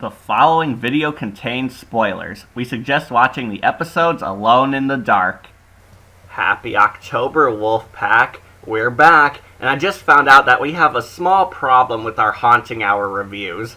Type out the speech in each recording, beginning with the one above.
The following video contains spoilers. We suggest watching the episodes alone in the dark. Happy October, Wolfpack. We're back, and I just found out that we have a small problem with our Haunting Hour reviews.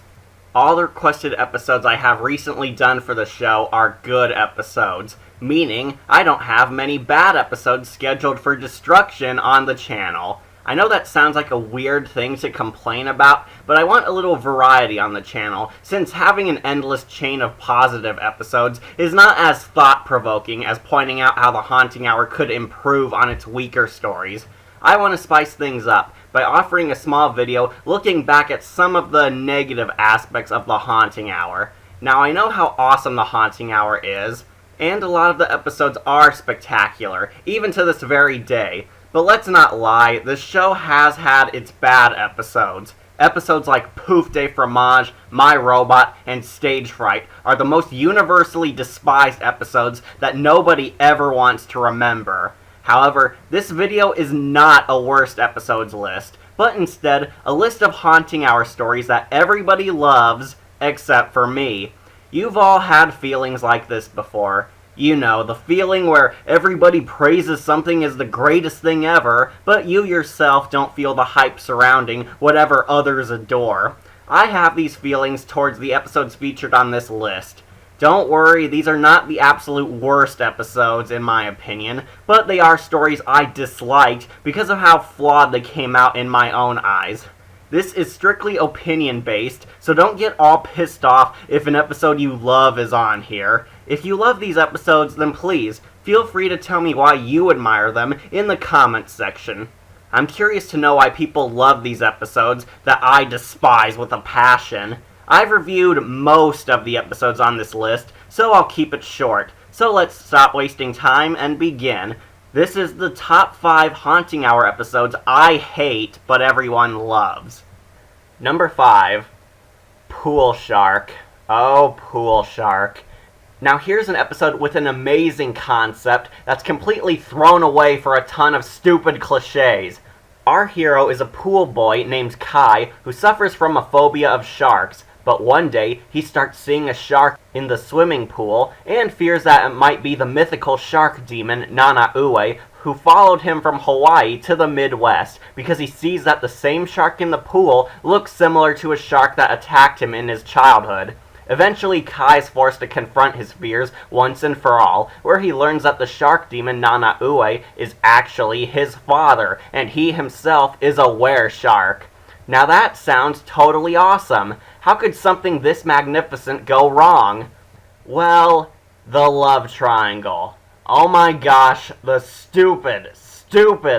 All the requested episodes I have recently done for the show are good episodes, meaning I don't have many bad episodes scheduled for destruction on the channel. I know that sounds like a weird thing to complain about, but I want a little variety on the channel, since having an endless chain of positive episodes is not as thought-provoking as pointing out how the Haunting Hour could improve on its weaker stories. I want to spice things up by offering a small video looking back at some of the negative aspects of the Haunting Hour. Now, I know how awesome the Haunting Hour is, and a lot of the episodes are spectacular, even to this very day. But let's not lie, the show has had its bad episodes. Episodes like Poof de Fromage, My Robot, and Stage Fright are the most universally despised episodes that nobody ever wants to remember. However, this video is not a worst episodes list, but instead a list of Haunting Hour stories that everybody loves, except for me. You've all had feelings like this before. You know, the feeling where everybody praises something as the greatest thing ever, but you yourself don't feel the hype surrounding whatever others adore. I have these feelings towards the episodes featured on this list. Don't worry, these are not the absolute worst episodes in my opinion, but they are stories I disliked because of how flawed they came out in my own eyes. This is strictly opinion-based, so don't get all pissed off if an episode you love is on here. If you love these episodes, then please, feel free to tell me why you admire them in the comments section. I'm curious to know why people love these episodes that I despise with a passion. I've reviewed most of the episodes on this list, so I'll keep it short. So let's stop wasting time and begin. This is the top 5 Haunting Hour episodes I hate, but everyone loves. Number 5. Pool Shark. Oh, Pool Shark. Now here's an episode with an amazing concept that's completely thrown away for a ton of stupid cliches. Our hero is a pool boy named Kai who suffers from a phobia of sharks. But one day, he starts seeing a shark in the swimming pool, and fears that it might be the mythical shark demon, Nana-Ue, who followed him from Hawaii to the Midwest, because he sees that the same shark in the pool looks similar to a shark that attacked him in his childhood. Eventually, Kai is forced to confront his fears once and for all, where he learns that the shark demon Nana-Ue is actually his father, and he himself is a were-shark. Now that sounds totally awesome. How could something this magnificent go wrong? Well, the love triangle. Oh my gosh, the stupid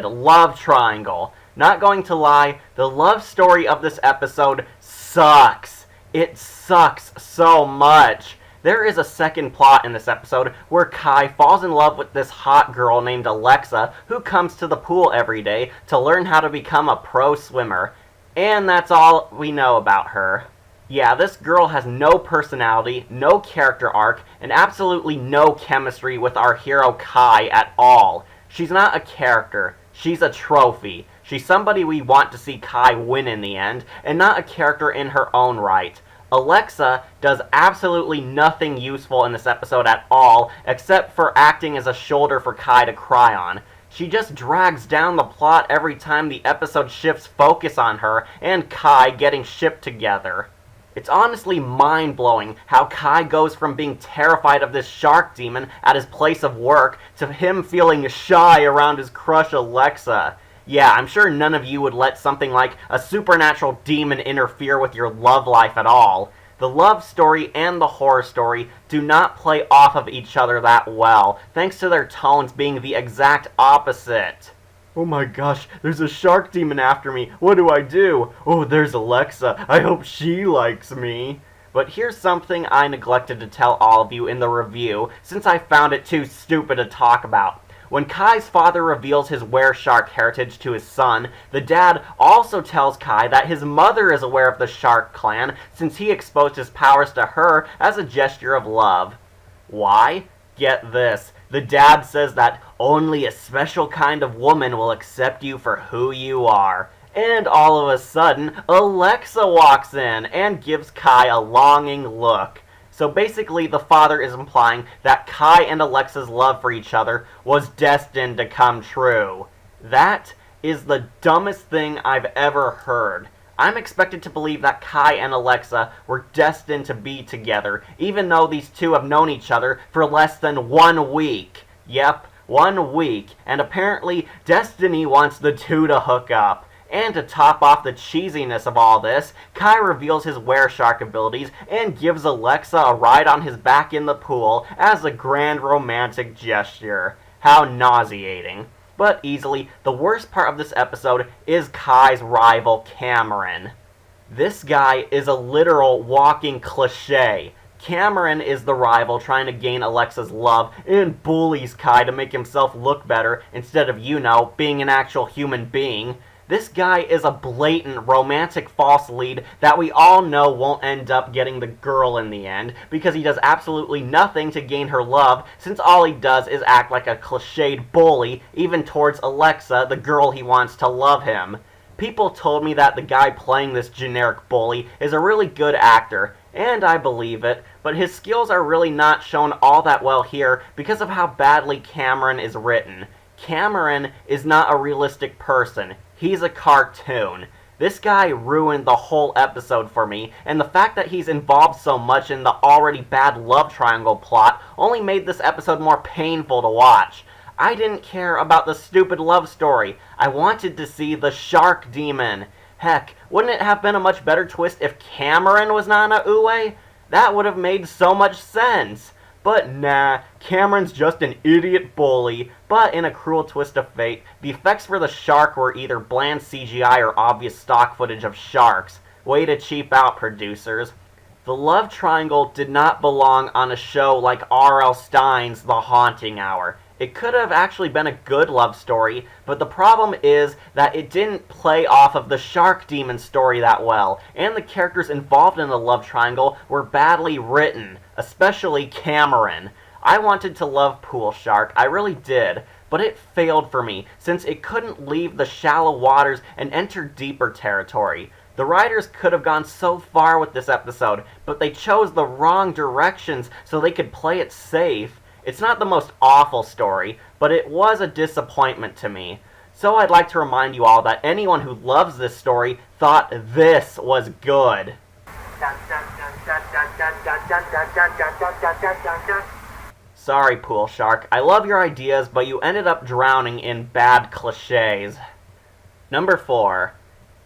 love triangle. Not going to lie, the love story of this episode sucks. It sucks so much. There is a second plot in this episode where Kai falls in love with this hot girl named Alexa who comes to the pool every day to learn how to become a pro swimmer. And that's all we know about her. Yeah, this girl has no personality, no character arc, and absolutely no chemistry with our hero Kai at all. She's not a character, she's a trophy. She's somebody we want to see Kai win in the end, and not a character in her own right. Alexa does absolutely nothing useful in this episode at all, except for acting as a shoulder for Kai to cry on. She just drags down the plot every time the episode shifts focus on her and Kai getting shipped together. It's honestly mind-blowing how Kai goes from being terrified of this shark demon at his place of work to him feeling shy around his crush Alexa. Yeah, I'm sure none of you would let something like a supernatural demon interfere with your love life at all. The love story and the horror story do not play off of each other that well, thanks to their tones being the exact opposite. Oh my gosh, there's a shark demon after me. What do I do? Oh, there's Alexa. I hope she likes me. But here's something I neglected to tell all of you in the review, since I found it too stupid to talk about. When Kai's father reveals his were-shark heritage to his son, the dad also tells Kai that his mother is aware of the shark clan, since he exposed his powers to her as a gesture of love. Why? Get this. The dad says that only a special kind of woman will accept you for who you are. And all of a sudden, Alexa walks in and gives Kai a longing look. So basically, the father is implying that Kai and Alexa's love for each other was destined to come true. That is the dumbest thing I've ever heard. I'm expected to believe that Kai and Alexa were destined to be together, even though these two have known each other for less than 1 week. Yep, 1 week, and apparently Destiny wants the two to hook up. And to top off the cheesiness of all this, Kai reveals his were-shark abilities and gives Alexa a ride on his back in the pool as a grand romantic gesture. How nauseating. But easily, the worst part of this episode is Kai's rival, Cameron. This guy is a literal walking cliché. Cameron is the rival trying to gain Alexa's love and bullies Kai to make himself look better instead of, being an actual human being. This guy is a blatant romantic false lead that we all know won't end up getting the girl in the end because he does absolutely nothing to gain her love, since all he does is act like a cliched bully even towards Alexa, the girl he wants to love him. People told me that the guy playing this generic bully is a really good actor, and I believe it, but his skills are really not shown all that well here because of how badly Cameron is written. Cameron is not a realistic person. He's a cartoon. This guy ruined the whole episode for me, and the fact that he's involved so much in the already bad love triangle plot only made this episode more painful to watch. I didn't care about the stupid love story. I wanted to see the shark demon. Heck, wouldn't it have been a much better twist if Cameron was Nana Ue? That would have made so much sense. But nah, Cameron's just an idiot bully. But in a cruel twist of fate, the effects for the shark were either bland CGI or obvious stock footage of sharks. Way to cheap out, producers. The love triangle did not belong on a show like R.L. Stine's The Haunting Hour. It could have actually been a good love story, but the problem is that it didn't play off of the shark demon story that well, and the characters involved in the love triangle were badly written, especially Cameron. I wanted to love Pool Shark, I really did, but it failed for me since it couldn't leave the shallow waters and enter deeper territory. The writers could have gone so far with this episode, but they chose the wrong directions so they could play it safe. It's not the most awful story, but it was a disappointment to me. So I'd like to remind you all that anyone who loves this story thought this was good. Sorry, Pool Shark. I love your ideas, but you ended up drowning in bad cliches. Number 4.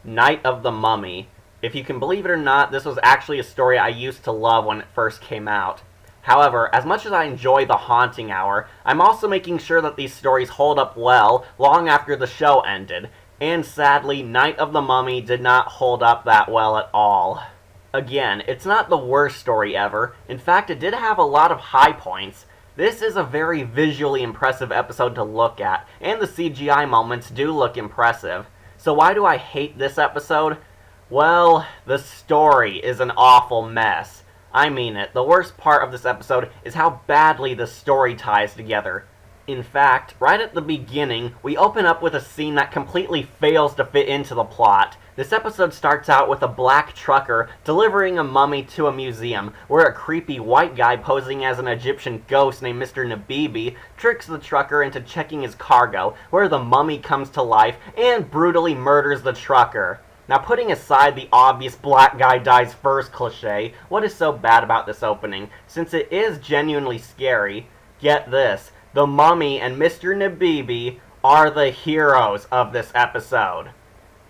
Night of the Mummy. If you can believe it or not, this was actually a story I used to love when it first came out. However, as much as I enjoy The Haunting Hour, I'm also making sure that these stories hold up well long after the show ended, and sadly, Night of the Mummy did not hold up that well at all. Again, it's not the worst story ever. In fact, it did have a lot of high points. This is a very visually impressive episode to look at, and the CGI moments do look impressive. So why do I hate this episode? Well, the story is an awful mess. I mean it. The worst part of this episode is how badly the story ties together. In fact, right at the beginning, we open up with a scene that completely fails to fit into the plot. This episode starts out with a black trucker delivering a mummy to a museum, where a creepy white guy posing as an Egyptian ghost named Mr. Nabibi tricks the trucker into checking his cargo, where the mummy comes to life and brutally murders the trucker. Now, putting aside the obvious black guy dies first cliche, what is so bad about this opening? Since it is genuinely scary, get this, the mummy and Mr. Nabibi are the heroes of this episode.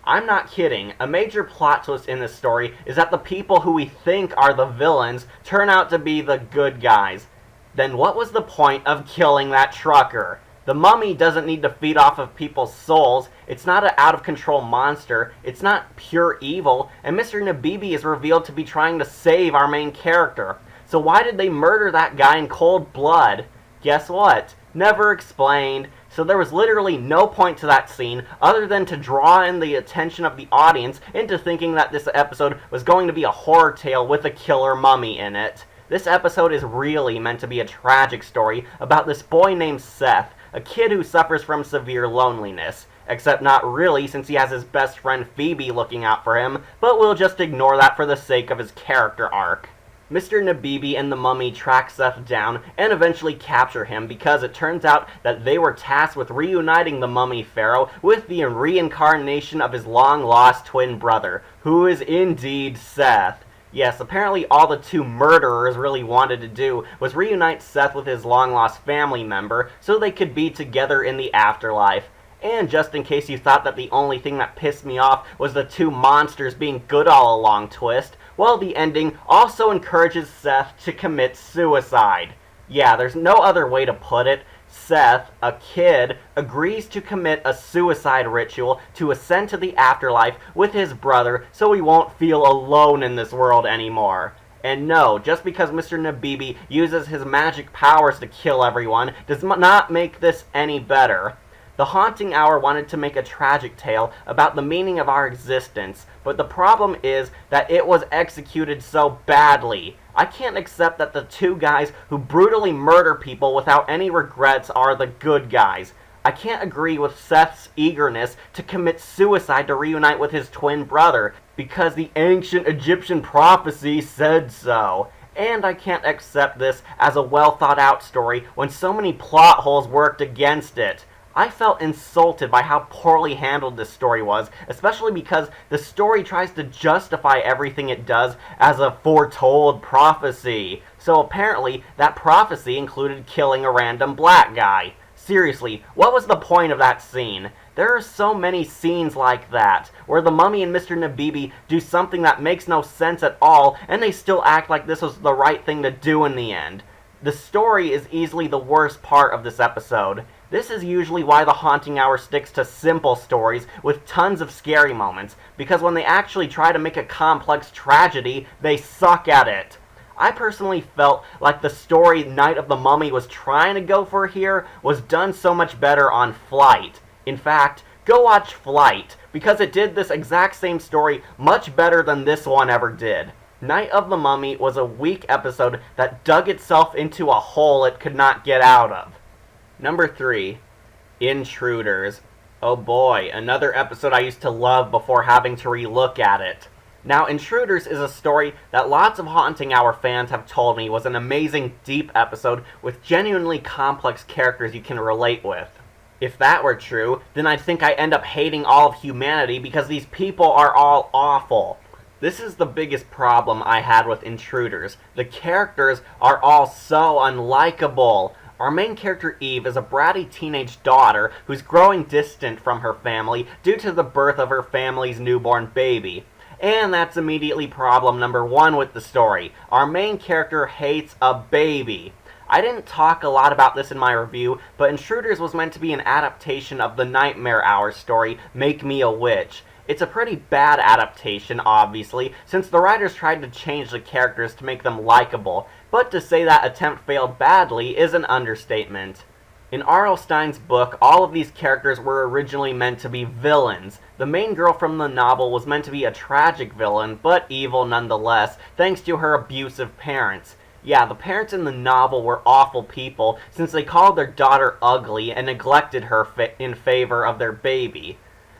I'm not kidding, a major plot twist in this story is that the people who we think are the villains turn out to be the good guys. Then what was the point of killing that trucker? The mummy doesn't need to feed off of people's souls, it's not an out-of-control monster, it's not pure evil, and Mr. Nabibi is revealed to be trying to save our main character. So why did they murder that guy in cold blood? Guess what? Never explained. So there was literally no point to that scene other than to draw in the attention of the audience into thinking that this episode was going to be a horror tale with a killer mummy in it. This episode is really meant to be a tragic story about this boy named Seth, a kid who suffers from severe loneliness. except not really since he has his best friend Phoebe looking out for him, but we'll just ignore that for the sake of his character arc. Mr. Nabibi and the Mummy track Seth down and eventually capture him because it turns out that they were tasked with reuniting the Mummy Pharaoh with the reincarnation of his long-lost twin brother, who is indeed Seth. Yes, apparently all the two murderers really wanted to do was reunite Seth with his long-lost family member so they could be together in the afterlife. And just in case you thought that the only thing that pissed me off was the two monsters being good all along twist, well, the ending also encourages Seth to commit suicide. Yeah, there's no other way to put it. Seth, a kid, agrees to commit a suicide ritual to ascend to the afterlife with his brother so he won't feel alone in this world anymore. And no, just because Mr. Nabibi uses his magic powers to kill everyone does not make this any better. The Haunting Hour wanted to make a tragic tale about the meaning of our existence, but the problem is that it was executed so badly. I can't accept that the two guys who brutally murder people without any regrets are the good guys. I can't agree with Seth's eagerness to commit suicide to reunite with his twin brother, because the ancient Egyptian prophecy said so. And I can't accept this as a well thought out story when so many plot holes worked against it. I felt insulted by how poorly handled this story was, especially because the story tries to justify everything it does as a foretold prophecy. So apparently, that prophecy included killing a random black guy. Seriously, what was the point of that scene? There are so many scenes like that, where the Mummy and Mr. Nabibi do something that makes no sense at all, and they still act like this was the right thing to do in the end. The story is easily the worst part of this episode. This is usually why the Haunting Hour sticks to simple stories with tons of scary moments, because when they actually try to make a complex tragedy, they suck at it. I personally felt like the story Night of the Mummy was trying to go for here was done so much better on Flight. In fact, go watch Flight, because it did this exact same story much better than this one ever did. Night of the Mummy was a weak episode that dug itself into a hole it could not get out of. Number 3, Intruders. Oh boy, another episode I used to love before having to relook at it. Now, Intruders is a story that lots of Haunting Hour fans have told me was an amazing, deep episode with genuinely complex characters you can relate with. If that were true, then I'd think I end up hating all of humanity because these people are all awful. This is the biggest problem I had with Intruders. The characters are all so unlikable. Our main character Eve is a bratty teenage daughter who's growing distant from her family due to the birth of her family's newborn baby. And that's immediately problem number 1 with the story. Our main character hates a baby. I didn't talk a lot about this in my review, but Intruders was meant to be an adaptation of the Nightmare Hour story, Make Me a Witch. It's a pretty bad adaptation, obviously, since the writers tried to change the characters to make them likable, but to say that attempt failed badly is an understatement. In R.L. Stine's book, all of these characters were originally meant to be villains. The main girl from the novel was meant to be a tragic villain, but evil nonetheless, thanks to her abusive parents. Yeah, the parents in the novel were awful people, since they called their daughter ugly and neglected her in favor of their baby.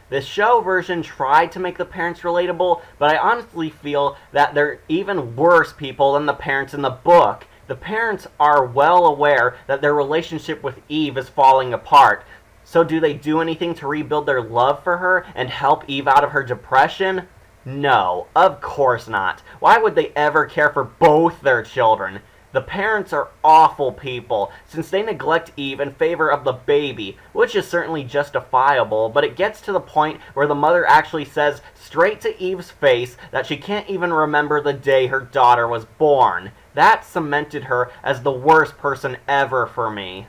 The show version tried to make the parents relatable, but I honestly feel that they're even worse people than the parents in the book. The parents are well aware that their relationship with Eve is falling apart. So do they do anything to rebuild their love for her and help Eve out of her depression? No, of course not. Why would they ever care for both their children? The parents are awful people, since they neglect Eve in favor of the baby, which is certainly justifiable, but it gets to the point where the mother actually says straight to Eve's face that she can't even remember the day her daughter was born. That cemented her as the worst person ever for me.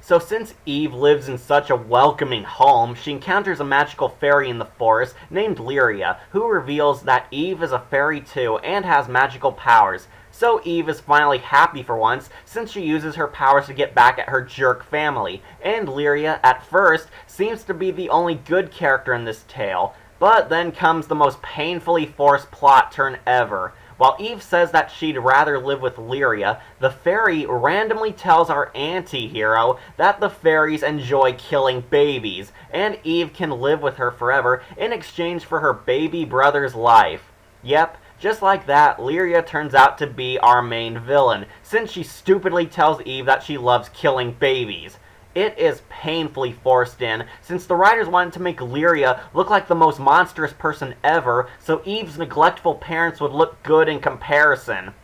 So since Eve lives in such a welcoming home, she encounters a magical fairy in the forest named Lyria, who reveals that Eve is a fairy too and has magical powers. So Eve is finally happy for once, since she uses her powers to get back at her jerk family. And Lyria, at first, seems to be the only good character in this tale. But then comes the most painfully forced plot turn ever. While Eve says that she'd rather live with Lyria, the fairy randomly tells our anti-hero that the fairies enjoy killing babies, and Eve can live with her forever in exchange for her baby brother's life. Yep, just like that, Lyria turns out to be our main villain, since she stupidly tells Eve that she loves killing babies. It is painfully forced in, since the writers wanted to make Lyria look like the most monstrous person ever, so Eve's neglectful parents would look good in comparison.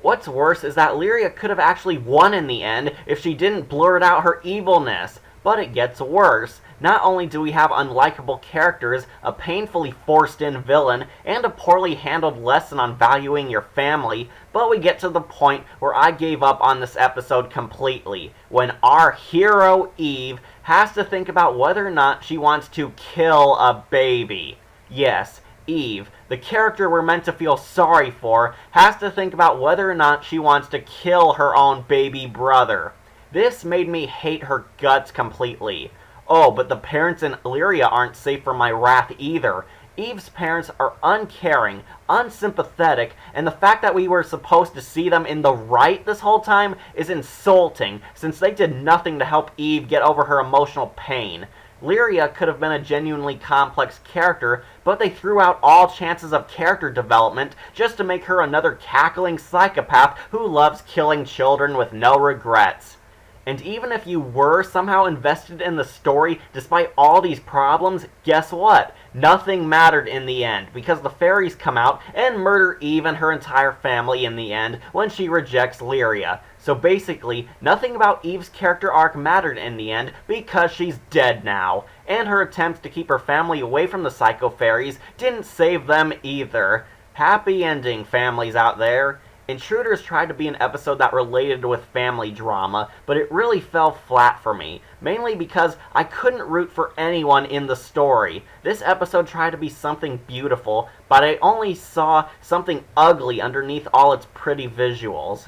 What's worse is that Lyria could have actually won in the end if she didn't blurt out her evilness. But it gets worse. Not only do we have unlikable characters, a painfully forced-in villain, and a poorly handled lesson on valuing your family, but we get to the point where I gave up on this episode completely, when our hero, Eve, has to think about whether or not she wants to kill a baby. Yes, Eve, the character we're meant to feel sorry for, has to think about whether or not she wants to kill her own baby brother. This made me hate her guts completely. Oh, but the parents in Lyria aren't safe from my wrath either. Eve's parents are uncaring, unsympathetic, and the fact that we were supposed to see them in the right this whole time is insulting, since they did nothing to help Eve get over her emotional pain. Lyria could have been a genuinely complex character, but they threw out all chances of character development just to make her another cackling psychopath who loves killing children with no regrets. And even if you were somehow invested in the story despite all these problems, guess what? Nothing mattered in the end, because the fairies come out and murder Eve and her entire family in the end when she rejects Lyria. So basically, nothing about Eve's character arc mattered in the end because she's dead now. And her attempts to keep her family away from the psycho fairies didn't save them either. Happy ending, families out there. Intruders tried to be an episode that related with family drama, but it really fell flat for me, mainly because I couldn't root for anyone in the story. This episode tried to be something beautiful, but I only saw something ugly underneath all its pretty visuals.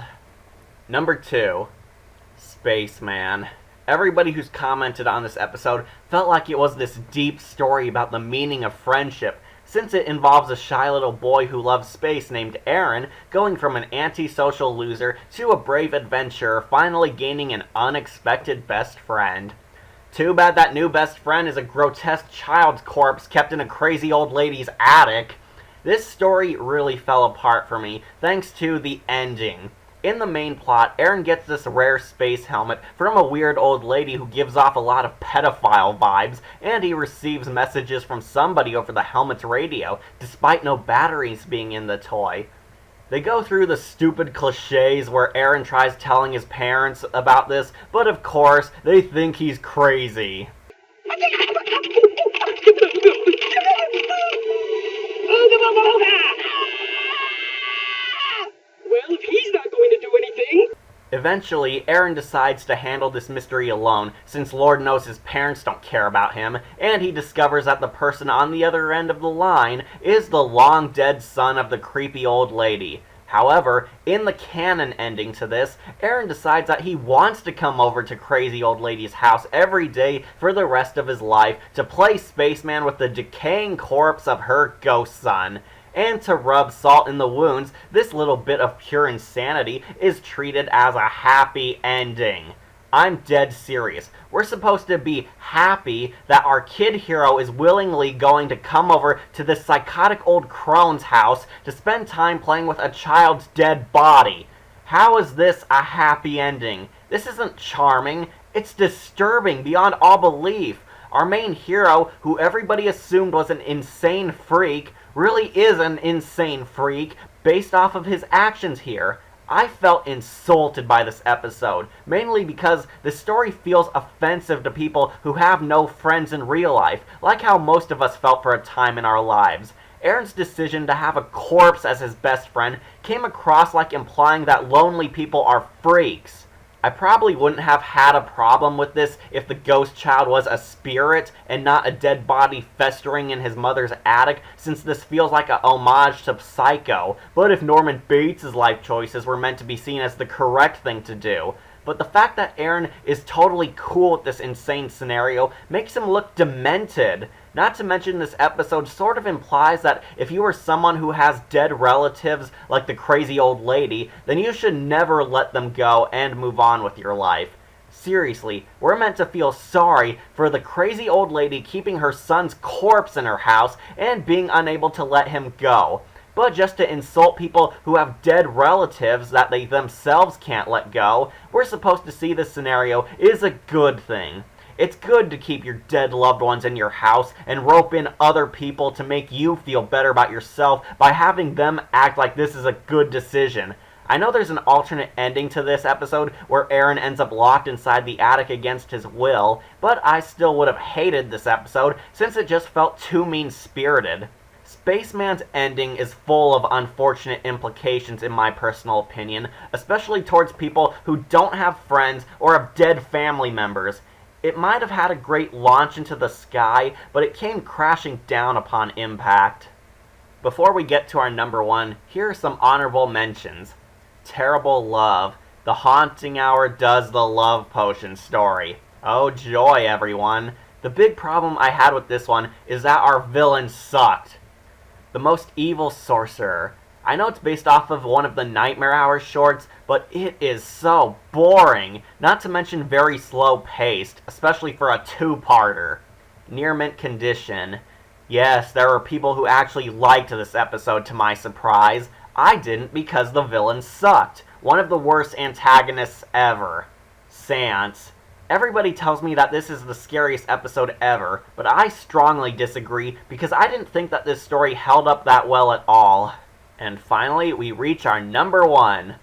Number 2. Spaceman. Everybody who's commented on this episode felt like it was this deep story about the meaning of friendship, since it involves a shy little boy who loves space named Aaron going from an antisocial loser to a brave adventurer, finally gaining an unexpected best friend. Too bad that new best friend is a grotesque child's corpse kept in a crazy old lady's attic. This story really fell apart for me, thanks to the ending. In the main plot, Aaron gets this rare space helmet from a weird old lady who gives off a lot of pedophile vibes, and he receives messages from somebody over the helmet's radio, despite no batteries being in the toy. They go through the stupid cliches where Aaron tries telling his parents about this, but of course, they think he's crazy. Well, he's not going to do anything. Eventually, Aaron decides to handle this mystery alone, since Lord knows his parents don't care about him, and he discovers that the person on the other end of the line is the long-dead son of the creepy old lady. However, in the canon ending to this, Aaron decides that he wants to come over to crazy old lady's house every day for the rest of his life to play Spaceman with the decaying corpse of her ghost son. And to rub salt in the wounds, this little bit of pure insanity is treated as a happy ending. I'm dead serious. We're supposed to be happy that our kid hero is willingly going to come over to this psychotic old crone's house to spend time playing with a child's dead body. How is this a happy ending? This isn't charming. It's disturbing beyond all belief. Our main hero, who everybody assumed was an insane freak, really is an insane freak based off of his actions here. I felt insulted by this episode, mainly because the story feels offensive to people who have no friends in real life, like how most of us felt for a time in our lives. Aaron's decision to have a corpse as his best friend came across like implying that lonely people are freaks. I probably wouldn't have had a problem with this if the ghost child was a spirit and not a dead body festering in his mother's attic, since this feels like a homage to Psycho, but if Norman Bates' life choices were meant to be seen as the correct thing to do. But the fact that Aaron is totally cool with this insane scenario makes him look demented. Not to mention, this episode sort of implies that if you are someone who has dead relatives like the crazy old lady, then you should never let them go and move on with your life. Seriously, we're meant to feel sorry for the crazy old lady keeping her son's corpse in her house and being unable to let him go. But just to insult people who have dead relatives that they themselves can't let go, we're supposed to see this scenario is a good thing. It's good to keep your dead loved ones in your house and rope in other people to make you feel better about yourself by having them act like this is a good decision. I know there's an alternate ending to this episode where Aaron ends up locked inside the attic against his will, but I still would have hated this episode since it just felt too mean-spirited. Spaceman's ending is full of unfortunate implications in my personal opinion, especially towards people who don't have friends or have dead family members. It might have had a great launch into the sky, but it came crashing down upon impact. Before we get to our number one, here are some honorable mentions. Terrible Love. The Haunting Hour Does the Love Potion story. Oh joy, everyone. The big problem I had with this one is that our villain sucked. The Most Evil Sorcerer. I know it's based off of one of the Nightmare Hour shorts, but it is so boring, not to mention very slow-paced, especially for a two-parter. Near Mint Condition. Yes, there were people who actually liked this episode to my surprise. I didn't because the villain sucked. One of the worst antagonists ever. Seance. Everybody tells me that this is the scariest episode ever, but I strongly disagree because I didn't think that this story held up that well at all. And finally, we reach our number one.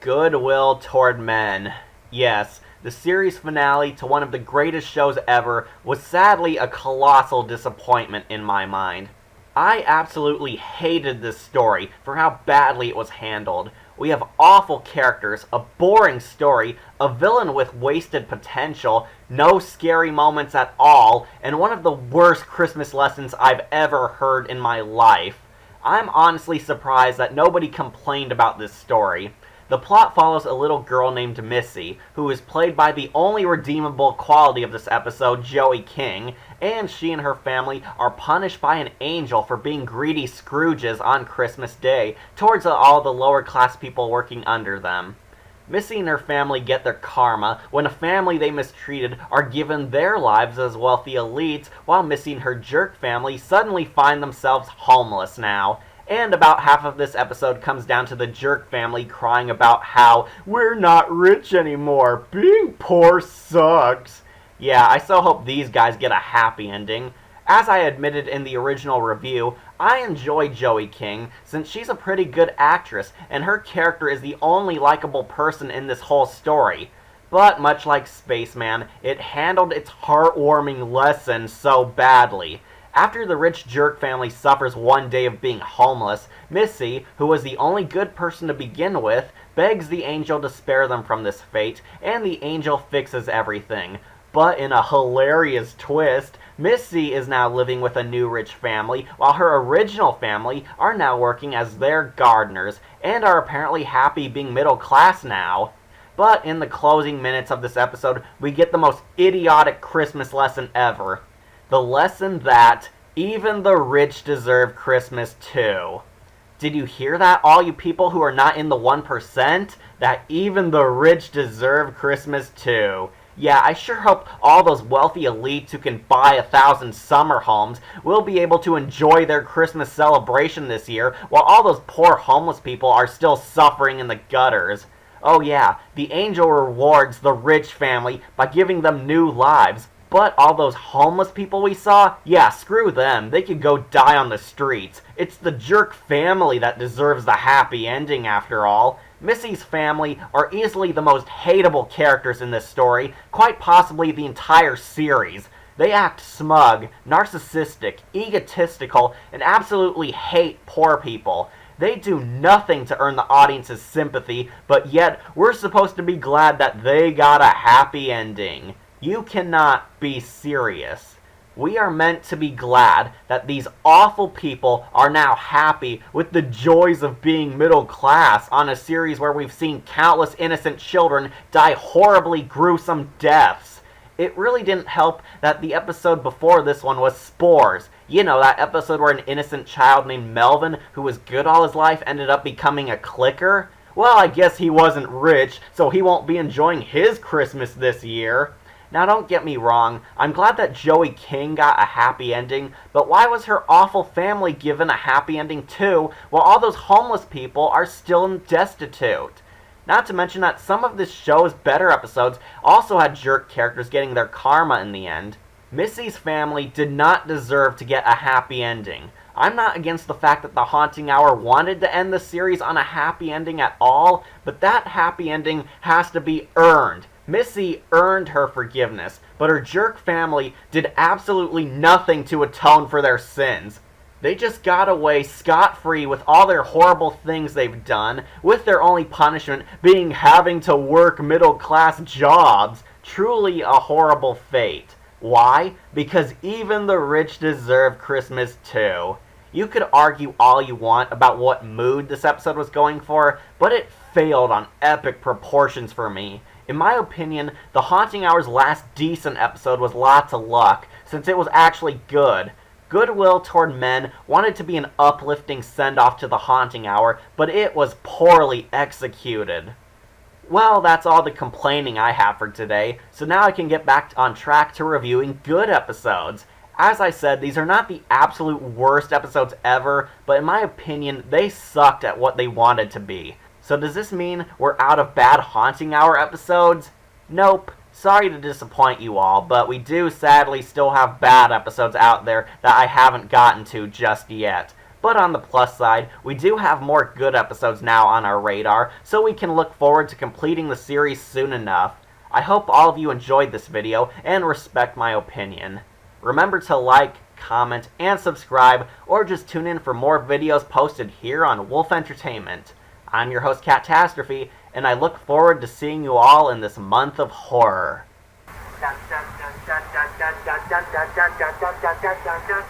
Goodwill Toward Men. Yes, the series finale to one of the greatest shows ever was sadly a colossal disappointment in my mind. I absolutely hated this story for how badly it was handled. We have awful characters, a boring story, a villain with wasted potential, no scary moments at all, and one of the worst Christmas lessons I've ever heard in my life. I'm honestly surprised that nobody complained about this story. The plot follows a little girl named Missy, who is played by the only redeemable quality of this episode, Joey King, and she and her family are punished by an angel for being greedy Scrooges on Christmas Day towards all the lower class people working under them. Missy and her family get their karma when a family they mistreated are given their lives as wealthy elites, while Missy and her jerk family suddenly find themselves homeless now. And about half of this episode comes down to the jerk family crying about how we're not rich anymore, being poor sucks. Yeah, I so hope these guys get a happy ending. As I admitted in the original review, I enjoy Joey King since she's a pretty good actress and her character is the only likable person in this whole story. But much like Spaceman, it handled its heartwarming lesson so badly. After the rich jerk family suffers one day of being homeless, Missy, who was the only good person to begin with, begs the angel to spare them from this fate, and the angel fixes everything. But in a hilarious twist, Missy is now living with a new rich family, while her original family are now working as their gardeners, and are apparently happy being middle class now. But in the closing minutes of this episode, we get the most idiotic Christmas lesson ever. The lesson that even the rich deserve Christmas too. Did you hear that, all you people who are not in the 1%? That even the rich deserve Christmas too. Yeah, I sure hope all those wealthy elites who can buy 1,000 summer homes will be able to enjoy their Christmas celebration this year, while all those poor homeless people are still suffering in the gutters. Oh yeah, the angel rewards the rich family by giving them new lives. But all those homeless people we saw, yeah, screw them. They could go die on the streets. It's the jerk family that deserves the happy ending after all. Missy's family are easily the most hateable characters in this story, quite possibly the entire series. They act smug, narcissistic, egotistical, and absolutely hate poor people. They do nothing to earn the audience's sympathy, but yet we're supposed to be glad that they got a happy ending. You cannot be serious. We are meant to be glad that these awful people are now happy with the joys of being middle class on a series where we've seen countless innocent children die horribly gruesome deaths. It really didn't help that the episode before this one was Spores. You know, that episode where an innocent child named Melvin, who was good all his life, ended up becoming a clicker? Well, I guess he wasn't rich, so he won't be enjoying his Christmas this year. Now, don't get me wrong, I'm glad that Joey King got a happy ending, but why was her awful family given a happy ending too, while all those homeless people are still destitute? Not to mention that some of this show's better episodes also had jerk characters getting their karma in the end. Missy's family did not deserve to get a happy ending. I'm not against the fact that the Haunting Hour wanted to end the series on a happy ending at all, but that happy ending has to be earned. Missy earned her forgiveness, but her jerk family did absolutely nothing to atone for their sins. They just got away scot-free with all their horrible things they've done, with their only punishment being having to work middle-class jobs. Truly a horrible fate. Why? Because even the rich deserve Christmas too. You could argue all you want about what mood this episode was going for, but it failed on epic proportions for me. In my opinion, The Haunting Hour's last decent episode was lots of luck, since it was actually good. Goodwill Toward Men wanted to be an uplifting send-off to The Haunting Hour, but it was poorly executed. Well, that's all the complaining I have for today, so now I can get back on track to reviewing good episodes. As I said, these are not the absolute worst episodes ever, but in my opinion, they sucked at what they wanted to be. So does this mean we're out of bad Haunting Hour episodes? Nope. Sorry to disappoint you all, but we do sadly still have bad episodes out there that I haven't gotten to just yet. But on the plus side, we do have more good episodes now on our radar, so we can look forward to completing the series soon enough. I hope all of you enjoyed this video and respect my opinion. Remember to like, comment, and subscribe, or just tune in for more videos posted here on Wolf Entertainment. I'm your host, Catastrophe, and I look forward to seeing you all in this month of horror. Dun, dun, dun, dun, dun, dun, dun, dun, dun, dun, dun, dun, dun, dun, dun.